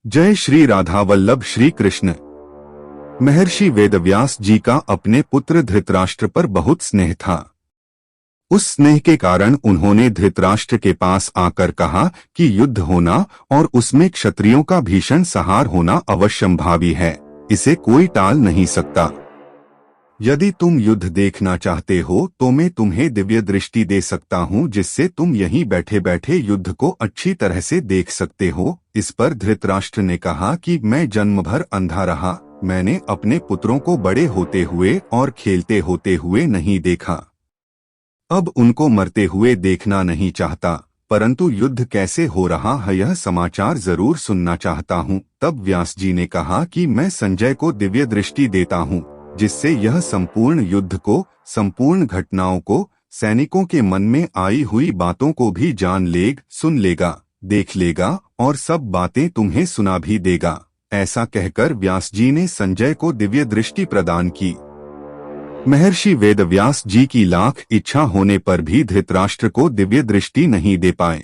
जय श्री राधा वल्लभ श्री कृष्ण। महर्षि वेदव्यास जी का अपने पुत्र धृतराष्ट्र पर बहुत स्नेह था। उस स्नेह के कारण उन्होंने धृतराष्ट्र के पास आकर कहा कि युद्ध होना और उसमें क्षत्रियों का भीषण संहार होना अवश्यंभावी है, इसे कोई टाल नहीं सकता। यदि तुम युद्ध देखना चाहते हो तो मैं तुम्हें दिव्य दृष्टि दे सकता हूँ, जिससे तुम यहीं बैठे बैठे युद्ध को अच्छी तरह से देख सकते हो। इस पर धृतराष्ट्र ने कहा कि मैं जन्म भर अंधा रहा, मैंने अपने पुत्रों को बड़े होते हुए और खेलते होते हुए नहीं देखा। अब उनको मरते हुए देखना नहीं चाहता, परंतु युद्ध कैसे हो रहा है यह समाचार जरूर सुनना चाहता हूँ। तब व्यास जी ने कहा कि मैं संजय को दिव्य दृष्टि देता हूँ, जिससे यह संपूर्ण युद्ध को, संपूर्ण घटनाओं को, सैनिकों के मन में आई हुई बातों को भी जान लेगा, सुन लेगा, देख लेगा और सब बातें तुम्हें सुना भी देगा। ऐसा कहकर व्यास जी ने संजय को दिव्य दृष्टि प्रदान की। महर्षि वेदव्यास जी की लाख इच्छा होने पर भी धृतराष्ट्र को दिव्य दृष्टि नहीं दे पाए,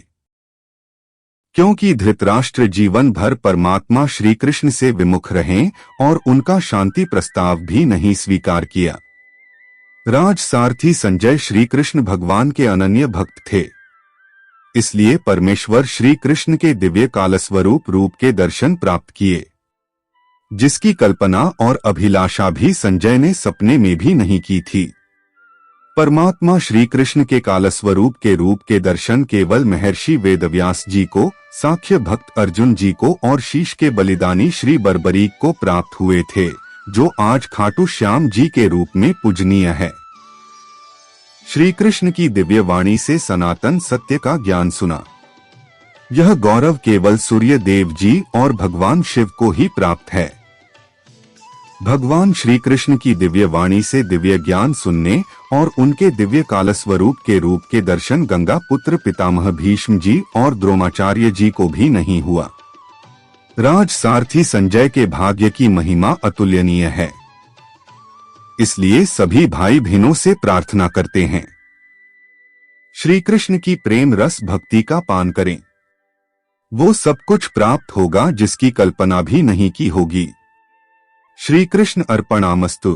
क्योंकि धृतराष्ट्र जीवन भर परमात्मा श्री कृष्ण से विमुख रहे और उनका शांति प्रस्ताव भी नहीं स्वीकार किया। राजसारथी संजय श्री कृष्ण भगवान के अनन्य भक्त थे, इसलिए परमेश्वर श्री कृष्ण के दिव्य कालस्वरूप रूप के दर्शन प्राप्त किए, जिसकी कल्पना और अभिलाषा भी संजय ने सपने में भी नहीं की थी। परमात्मा श्री कृष्ण के कालस्वरूप के रूप के दर्शन केवल महर्षि वेदव्यास जी को, सांख्य भक्त अर्जुन जी को और शीश के बलिदानी श्री बर्बरीक को प्राप्त हुए थे, जो आज खाटू श्याम जी के रूप में पूजनीय है। श्री कृष्ण की दिव्य वाणी से सनातन सत्य का ज्ञान सुना। यह गौरव केवल सूर्य देव जी और भगवान शिव को ही प्राप्त है। भगवान श्री कृष्ण की दिव्य वाणी से दिव्य ज्ञान सुनने और उनके दिव्य कालस्वरूप के रूप के दर्शन गंगा पुत्र पितामह भीष्म जी और द्रोणाचार्य जी को भी नहीं हुआ। राजसारथी संजय के भाग्य की महिमा अतुलनीय है, इसलिए सभी भाई बहनों से प्रार्थना करते हैं, श्री कृष्ण की प्रेम रस भक्ति का पान करें, वो सब कुछ प्राप्त होगा जिसकी कल्पना भी नहीं की होगी। श्री कृष्ण अर्पणामस्तु।